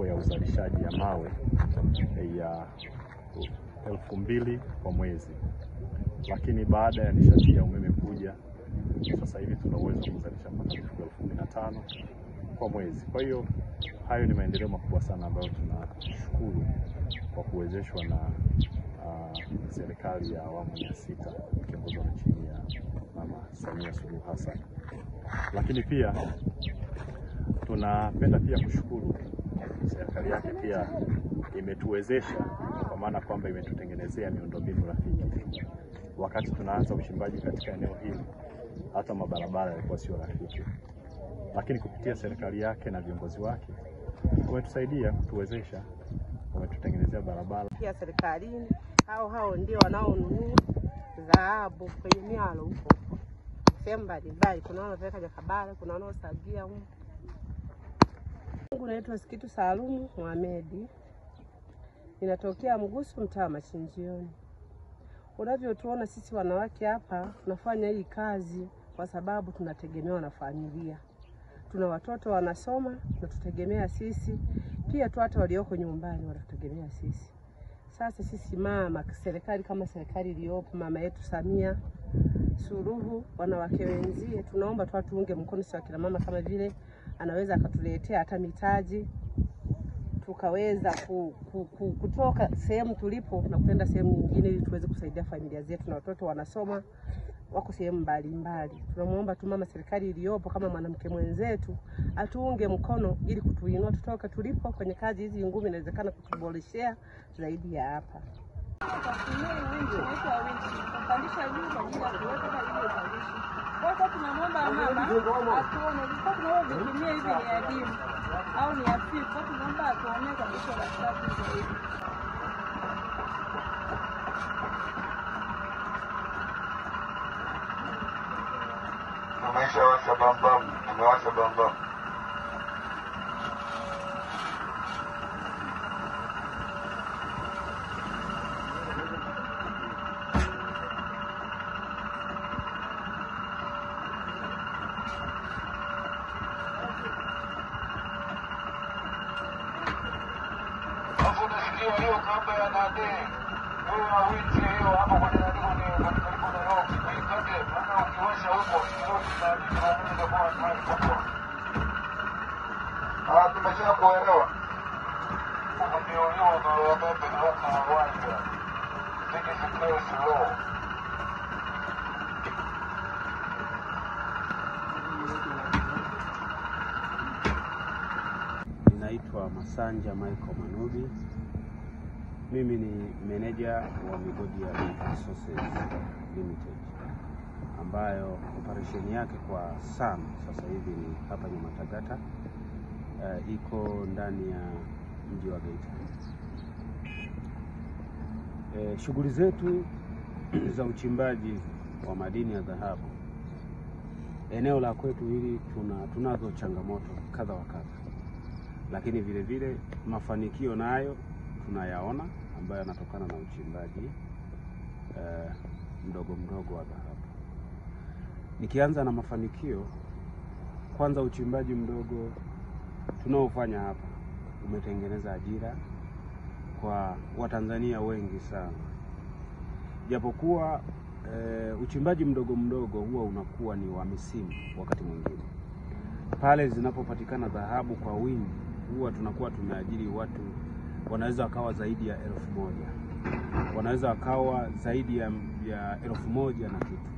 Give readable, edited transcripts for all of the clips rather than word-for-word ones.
malipo ya uzalishaji ya mawe ya 2,000 kwa mwezi, lakini baada ya nishati ya umeme kuja, sasa hivi tuna uwezo wa kuzalisha mpaka 15,000 kwa mwezi. Kwa hiyo hayo ni maendeleo makubwa sana ambayo tunashukuru kwa kuwezeshwa na serikali ya awamu ya 6 ikiongozwa chini ya Mama Samia Suluhu Hassan. Lakini pia tunapenda pia kushukuru serikali yake pia imetuwezesha, kwa maana kwamba imetutengenezea miundombinu rafiki. Wakati tunaanza uchimbaji katika eneo hili, hata mabarabara yalikuwa sio rafiki, lakini kupitia serikali yake na viongozi wake wametusaidia kutuwezesha, wametutengenezea barabara. Pia serikalini hao ndio wanaonunua dhahabu kwenye mialo huko sehemu mbalimbali, kuna wanaopeleka Jakabala, kuna wanaosagia huko. Mungu, naitwa Sikitu Salumu Mohamed, ninatokea Mgusu, mtaa Machinjioni. Unavyotuona sisi wanawake hapa tunafanya hii kazi kwa sababu tunategemewa na familia. Tuna watoto wanasoma na tutegemea sisi, pia tu hata walioko nyumbani wanatutegemea sisi. Sasa sisi mama, serikali kama serikali iliyopo, mama yetu Samia Suluhu, wanawake wenzie, tunaomba tu tuunge mkono sisi kina mama, kama vile anaweza akatuletea hata mitaji tukaweza kutoka sehemu tulipo na kwenda sehemu nyingine, ili tuweze kusaidia familia zetu, na watoto wanasoma wako sehemu mbalimbali. Tunamuomba tu mama serikali iliyopo kama mwanamke mwenzetu atuunge mkono ili kutuinua tutoka tulipo kwenye kazi hizi ngumu, inawezekana kutuboreshea zaidi ya hapa. Kwa tunamwomba mama atuone kwa tunao vitumia hivi ni adimu au ni hafifu, kwa tunaomba atuone kabisa la safi zaidi. Tumeshawasha bambam, tumewasha bambam. Hiyo kamba ya nade, hiyo awiti hiyo hapo kwenye karibu na roho, ikate maana ukiwasha huko hiyo tunaweza kwa mahali popote. Tumesha kuelewa. Ndio hiyo ndio wabebe na huko uwanja. Take it slow. Naitwa Masanja Michael Manubi. Mimi ni meneja wa migodi ya Resources Limited, ambayo operation yake kwa sasa hivi ni hapa Nyamatagata, iko ndani ya mji wa Geita. Shughuli zetu za uchimbaji wa madini ya dhahabu, eneo la kwetu hili tunazo changamoto kadha wa kadha, lakini vile vile mafanikio nayo tunayaona ambayo yanatokana na uchimbaji mdogo wa dhahabu. Nikianza na mafanikio, kwanza uchimbaji mdogo tunaofanya hapa umetengeneza ajira kwa Watanzania wengi sana. Japokuwa uchimbaji mdogo huwa unakuwa ni wa misimu, wakati mwingine pale zinapopatikana dhahabu kwa wingi huwa tunakuwa tumeajiri watu wanaweza wakawa zaidi ya 1,000, wanaweza wakawa zaidi ya 1,000 na kitu.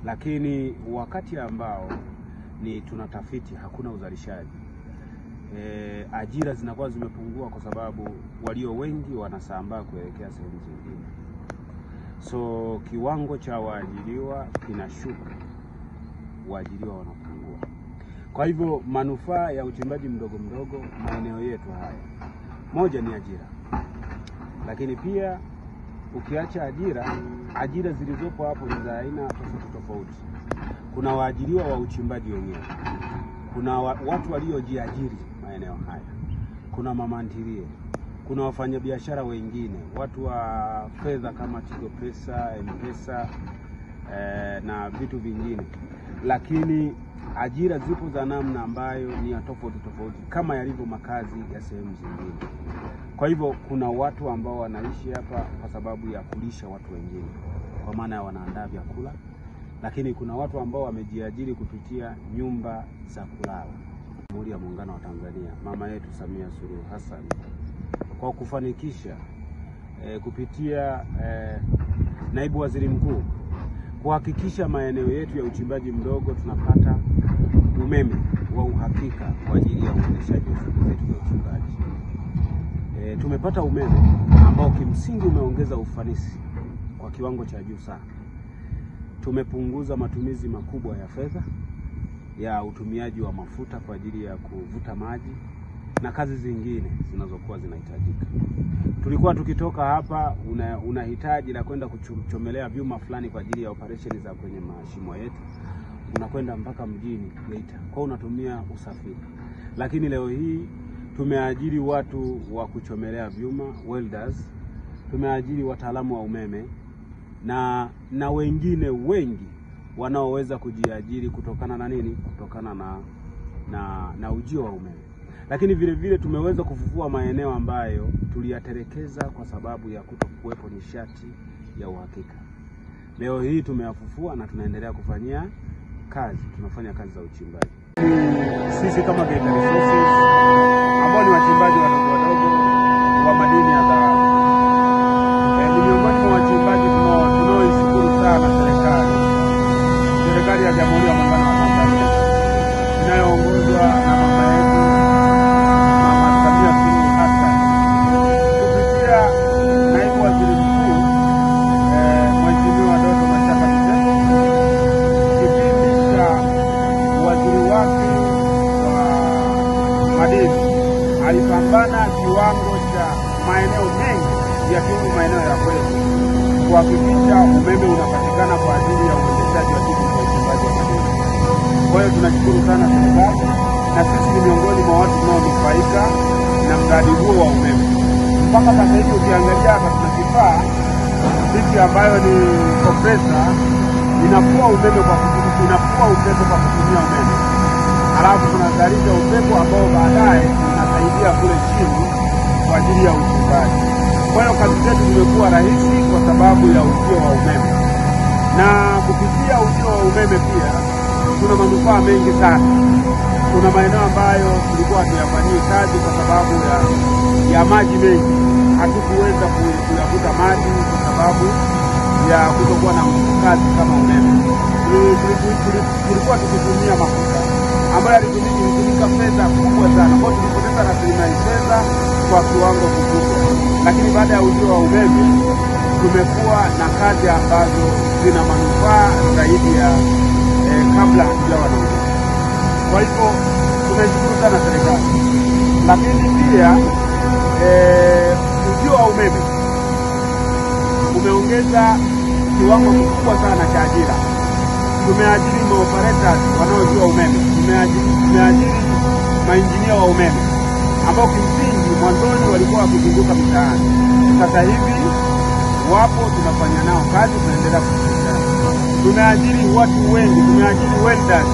Lakini wakati ambao ni tunatafiti, hakuna uzalishaji, ajira zinakuwa zimepungua kwa sababu walio wengi wanasambaa kuelekea sehemu zingine. So kiwango cha waajiriwa kinashuka, waajiriwa wanapungua. Kwa hivyo manufaa ya uchimbaji mdogo maeneo yetu haya, moja ni ajira. Lakini pia ukiacha ajira zilizopo hapo ni za aina tofauti. Kuna waajiriwa wa uchimbaji wenyewe, kuna watu waliojiajiri maeneo haya, kuna mama ntilie, kuna wafanyabiashara wengine, watu wa fedha kama Tigo Pesa, M-Pesa na vitu vingine. Lakini ajira zipo za namna ambayo ni ya tofauti tofauti kama yalivyo makazi ya sehemu zingine. Kwa hivyo kuna watu ambao wanaishi hapa kwa sababu ya kulisha watu wengine, kwa maana ya wanaandaa vyakula, lakini kuna watu ambao wamejiajiri kupitia nyumba za kulala. Jamhuri ya Muungano wa Tanzania, mama yetu Samia Suluhu Hassan, kwa kufanikisha kupitia naibu waziri mkuu kuhakikisha maeneo yetu ya uchimbaji mdogo tunapata umeme wa uhakika kwa ajili ya uendeshaji wa shughuli zetu za uchimbaji. Tumepata umeme ambao kimsingi umeongeza ufanisi kwa kiwango cha juu sana. Tumepunguza matumizi makubwa ya fedha ya utumiaji wa mafuta kwa ajili ya kuvuta maji na kazi zingine zinazokuwa zinahitajika. Tulikuwa tukitoka hapa unahitaji la kwenda kuchomelea vyuma fulani kwa ajili ya operation za kwenye mashimo yetu, unakwenda mpaka mjini Geita, kwa unatumia usafiri. Lakini leo hii tumeajiri watu wa kuchomelea vyuma, welders, tumeajiri wataalamu wa umeme na wengine wengi wanaoweza kujiajiri kutokana na nini? Kutokana na ujio wa umeme. Lakini vile vile tumeweza kufufua maeneo ambayo tuliyaterekeza kwa sababu ya kutokuwepo nishati ya uhakika. Leo hii tumeyafufua na tunaendelea kufanyia kazi, tunafanya kazi za uchimbaji. Sisi kama Geita Resources ambao ni wachimbaji wadogo wa madini ya dhahabu, ni miongoni mwa wachimbaji tunaoishukuru sana serikali ya Jamhuri ya Muungano wa Tanzania inayoongozwa na mama yetu Mama Samia Suluhu Hassan kupitia naibu waziri mkuu Mheshimiwa Doto Mashaka Kiteko. Kipindi cha waziri wake wa madini alipambana kiwango cha maeneo mengi ya maeneo ya kwetu kuhakikisha umeme unapatikana kwa ajili ya uendeshaji wa shughuli za uchimbaji wa madini. Kwa hiyo tunashukuru sana serikali, na sisi ni miongoni mwa watu tunaonufaika na mradi huo wa umeme. Mpaka sasa hivi ukiangalia hapa tuna kifaa hiki ambayo ni compressor inafua upepo kwa kutumia umeme. Halafu tunazalisha upepo ambao baadaye unasaidia kule chini kwa ajili ya uchimbaji. Kwa hiyo kazi zetu zimekuwa rahisi kwa sababu ya ujio wa umeme. Na kupitia ujio wa umeme pia tuna manufaa mengi sana. Kuna maeneo ambayo tulikuwa tuyafanyia kazi kwa sababu ya maji mengi, hatukuweza kuyavuta maji kwa sababu ya kutokuwa na kazi kama umeme. Tulikuwa tukitumia mafuta ambayo yalitumika fedha kubwa sana, kwa tulipoteza rasilimali fedha kwa kiwango kikubwa. Lakini baada ya ujio wa umeme tumekuwa na kazi ambazo zina manufaa zaidi ya kabla hatujawa na umeme. Kwa hivyo tunashukuru sana serikali. Lakini pia ujio wa umeme umeongeza kiwango kikubwa sana cha ajira. Tumeajiri maoperators wanaojua umeme, tumeajiri mainjinia wa umeme ambao kimsingi mwanzoni walikuwa wakizunguka mitaani. Sasa hivi wapo, tunafanya nao kazi, tunaendelea kushirikiana. Tumeajiri watu wengi, tumeajiri welders,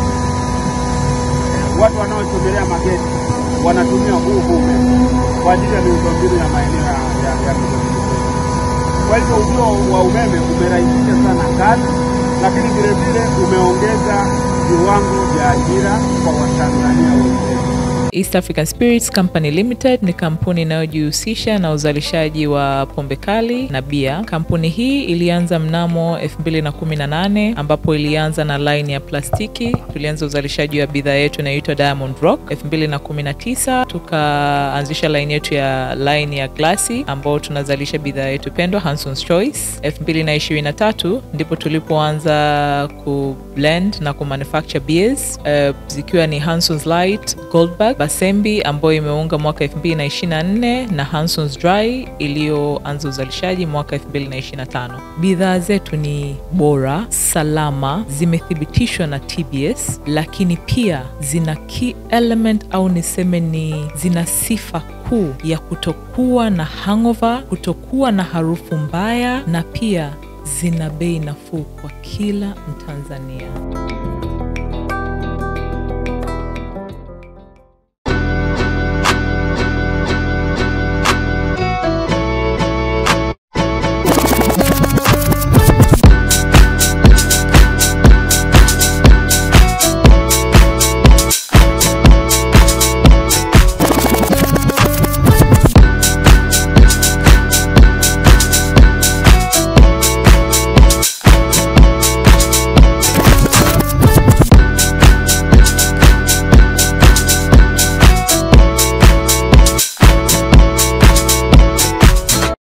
watu wanaochomelea mageti wanatumia huu umeme kwa ajili ya miundombinu ya maeneo ya miundombinu. Kwa hivyo ujio wa umeme umerahisisha sana kazi, lakini vile vile umeongeza viwango vya ajira kwa Watanzania wote. East African Spirits Company Limited ni kampuni inayojihusisha na uzalishaji wa pombe kali na bia. Kampuni hii ilianza mnamo 2018 ambapo ilianza na line ya plastiki. Tulianza uzalishaji wa bidhaa yetu inayoitwa Diamond Rock. 2019 tukaanzisha line yetu ya line ya glasi ambao tunazalisha bidhaa yetu pendwa Hanson's Choice. 2023 ndipo tulipoanza ku blend na ku manufacture beers zikiwa ni Hanson's Light, Goldberg, Basembi ambayo imeunga mwaka 2024 na Hanson's Dry iliyoanza uzalishaji mwaka 2025. Bidhaa zetu ni bora, salama, zimethibitishwa na TBS, lakini pia zina key element au niseme ni zina sifa kuu ya kutokuwa na hangover, kutokuwa na harufu mbaya, na pia zina bei nafuu kwa kila Mtanzania.